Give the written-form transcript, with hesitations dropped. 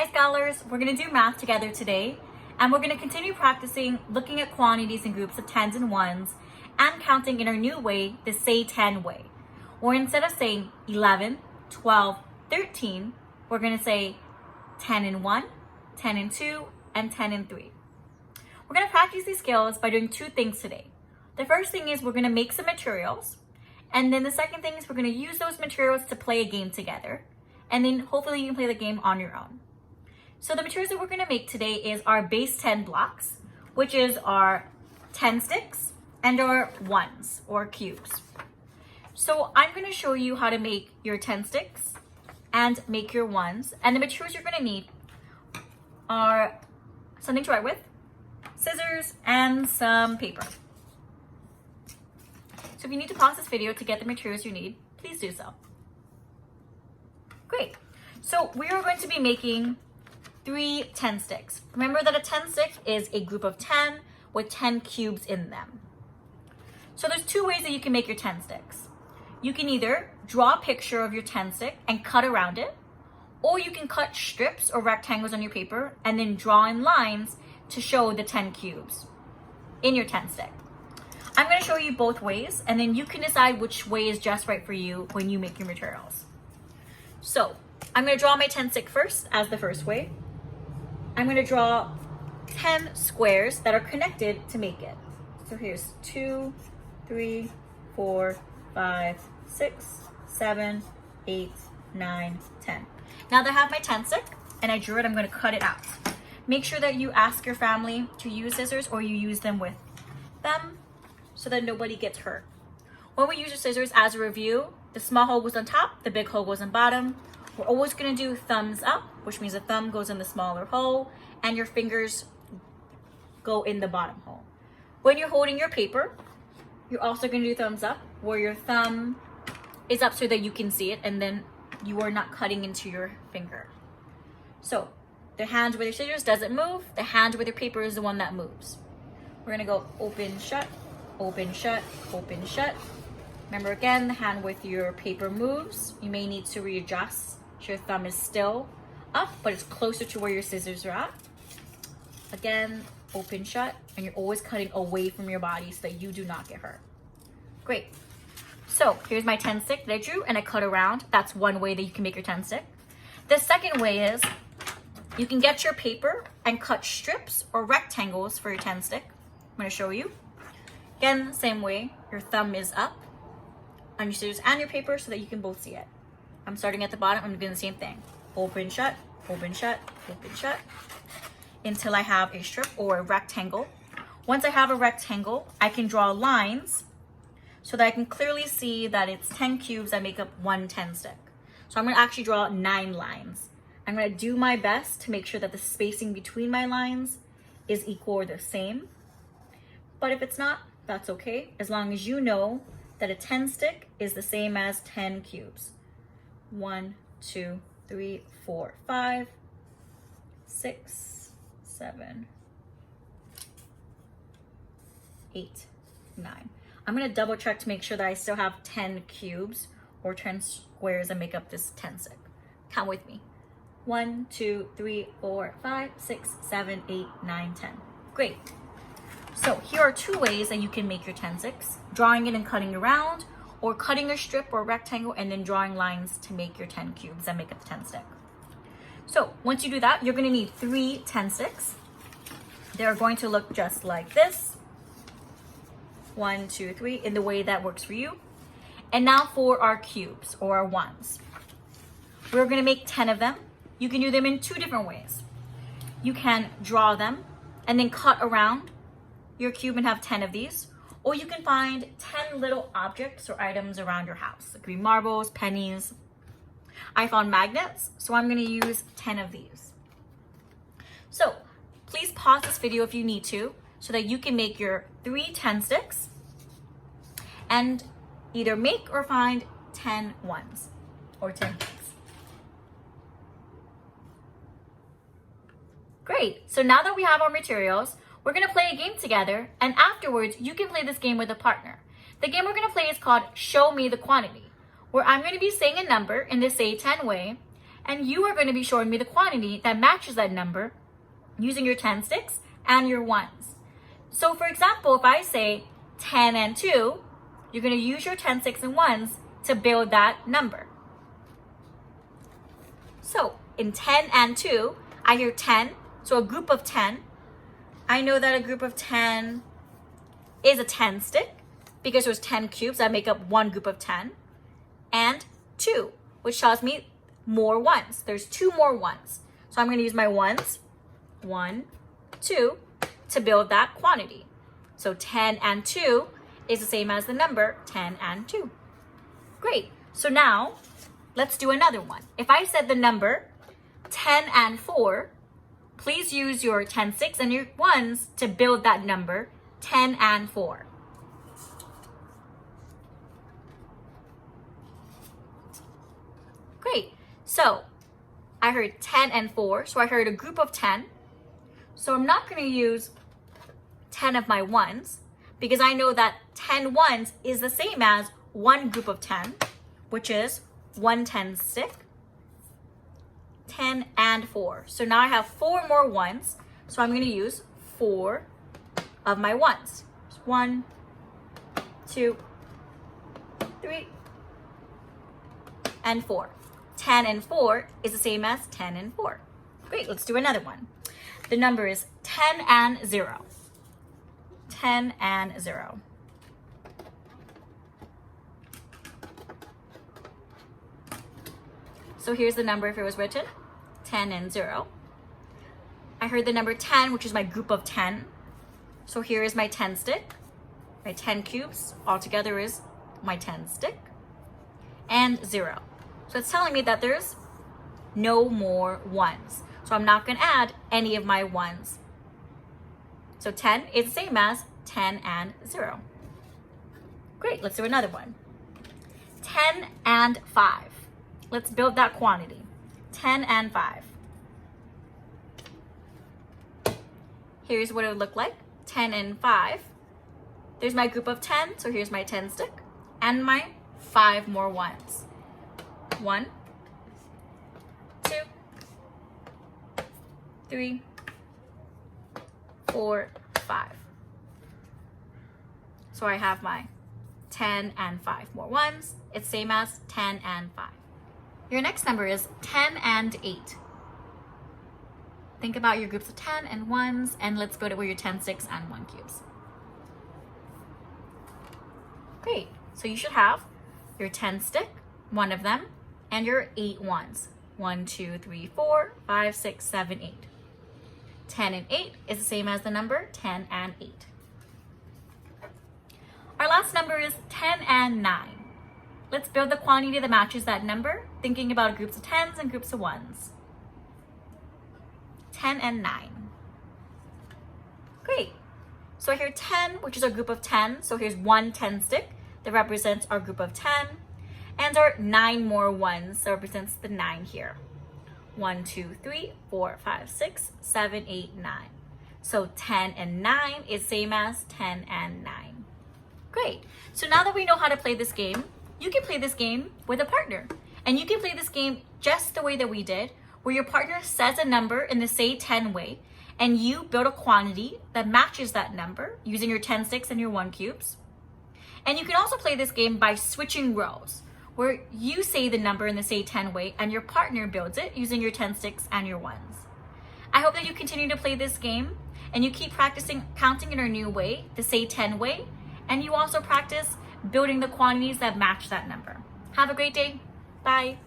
Hi scholars, we're going to do math together today, and we're going to continue practicing looking at quantities in groups of tens and ones and counting in our new way, the say 10 way. Or instead of saying 11, 12, 13, we're going to say 10 and 1, 10 and 2, and 10 and 3. We're going to practice these skills by doing two things today. The first thing is we're going to make some materials, and then the second thing is we're going to use those materials to play a game together, and then hopefully you can play the game on your own. So the materials that we're going to make today is our base 10 blocks, which is our 10 sticks and our ones or cubes. So I'm going to show you how to make your 10 sticks and make your ones. And the materials you're going to need are something to write with, scissors, and some paper. So if you need to pause this video to get the materials you need, please do so. Great. So we are going to be making 3 10 sticks. Remember that a 10 stick is a group of 10 with 10 cubes in them. So there's two ways that you can make your 10 sticks. You can either draw a picture of your 10 stick and cut around it, or you can cut strips or rectangles on your paper and then draw in lines to show the 10 cubes in your 10 stick. I'm going to show you both ways, and then you can decide which way is just right for you when you make your materials. So I'm going to draw my 10 stick first as the first way. I'm going to draw 10 squares that are connected to make it. So here's 2, 3, 4, 5, 6, 7, 8, 9, 10. Now that I have my 10 stick and I drew it, I'm going to cut it out. Make sure that you ask your family to use scissors or you use them with them so that nobody gets hurt. When we use your scissors, as a review, the small hole goes on top, the big hole goes on bottom. We're always going to do thumbs up, which means the thumb goes in the smaller hole and your fingers go in the bottom hole. When you're holding your paper, you're also going to do thumbs up, where your thumb is up so that you can see it and then you are not cutting into your finger. So the hand with your scissors doesn't move. The hand with your paper is the one that moves. We're going to go open, shut, open, shut, open, shut. Remember again, the hand with your paper moves. You may need to readjust. Your thumb is still up, but it's closer to where your scissors are at. Again, open, shut, and you're always cutting away from your body so that you do not get hurt. Great. So here's my 10 stick that I drew and I cut around. That's one way that you can make your 10 stick. The second way is you can get your paper and cut strips or rectangles for your 10 stick. I'm going to show you. Again, same way, your thumb is up on your scissors and your paper so that you can both see it. I'm starting at the bottom, I'm doing the same thing. Open, shut, open, shut, open, shut, until I have a strip or a rectangle. Once I have a rectangle, I can draw lines so that I can clearly see that it's 10 cubes that make up one 10 stick. So I'm gonna actually draw 9 lines. I'm gonna do my best to make sure that the spacing between my lines is equal or the same. But if it's not, that's okay, as long as you know that a 10 stick is the same as 10 cubes. 1, 2, 3, 4, 5, 6, 7, 8, 9. I'm going to double check to make sure that I still have 10 cubes or 10 squares that make up this 10 stick. Count with me. 1, 2, 3, 4, 5, 6, 7, 8, 9, 10. Great. So here are two ways that you can make your 10 sticks: drawing it and cutting around, or cutting a strip or rectangle and then drawing lines to make your 10 cubes that make up the 10 stick. So once you do that, you're going to need 3 10 sticks. They're going to look just like this. 1, 2, 3, in the way that works for you. And now for our cubes or our ones. We're going to make 10 of them. You can do them in 2 different ways. You can draw them and then cut around your cube and have 10 of these. Or you can find 10 little objects or items around your house. It could be marbles, pennies. I found magnets, so I'm going to use 10 of these. So please pause this video if you need to, so that you can make your 3 10 sticks and either make or find 10 ones or 10 things. Great. So now that we have our materials, we're going to play a game together, and afterwards, you can play this game with a partner. The game we're going to play is called Show Me the Quantity, where I'm going to be saying a number in the say 10 way, and you are going to be showing me the quantity that matches that number using your 10 sticks and your ones. So for example, if I say 10 and 2, you're going to use your 10 sticks and ones to build that number. So in 10 and 2, I hear 10, so a group of 10. I know that a group of 10 is a 10 stick because there's 10 cubes that make up one group of 10. And 2, which tells me more ones. There's 2 more ones. So I'm going to use my ones, 1, 2, to build that quantity. So 10 and 2 is the same as the number 10 and 2. Great. So now let's do another one. If I said the number 10 and 4, please use your 10 sticks and your ones to build that number 10 and 4. Great. So I heard 10 and 4, so I heard a group of 10. So I'm not going to use 10 of my ones because I know that 10 ones is the same as one group of 10, which is 1 10 stick, 10 and 4. So now I have 4 more ones, so I'm going to use 4 of my ones. 1, 2, 3, and 4. 10 and 4 is the same as 10 and 4. Great, let's do another one. The number is 10 and 0. 10 and 0. So here's the number if it was written, 10 and 0. I heard the number 10, which is my group of 10. So here is my 10 stick. My 10 cubes altogether is my 10 stick. And 0. So it's telling me that there's no more ones. So I'm not going to add any of my ones. So 10 is the same as 10 and 0. Great, let's do another one. 10 and 5. Let's build that quantity. 10 and 5. Here's what it would look like. 10 and 5. There's my group of 10, so here's my 10 stick. And my 5 more ones. 1, 2, 3, 4, 5. So I have my 10 and 5 more ones. It's same as 10 and 5. Your next number is 10 and 8. Think about your groups of 10 and 1s, and let's go to where your 10 sticks and 1 cubes. Great. So you should have your 10 stick, one of them, and your 8 ones. 1, 2, 3, 4, 5, 6, 7, 8. 10 and 8 is the same as the number 10 and 8. Our last number is 10 and 9. Let's build the quantity that matches that number, thinking about groups of 10s and groups of 1s. 10 and 9. Great. So here 10, which is our group of 10. So here's 1 10 stick that represents our group of 10. And our 9 more ones that represents the 9 here. 1, 2, 3, 4, 5, 6, 7, 8, 9. So 10 and 9 is same as 10 and 9. Great. So now that we know how to play this game, you can play this game with a partner. And you can play this game just the way that we did, where your partner says a number in the say 10 way, and you build a quantity that matches that number using your 10 sticks and your 1 cubes. And you can also play this game by switching roles, where you say the number in the say 10 way and your partner builds it using your 10 sticks and your 1s. I hope that you continue to play this game and you keep practicing counting in our new way, the say 10 way, and you also practice building the quantities that match that number. Have a great day. Bye.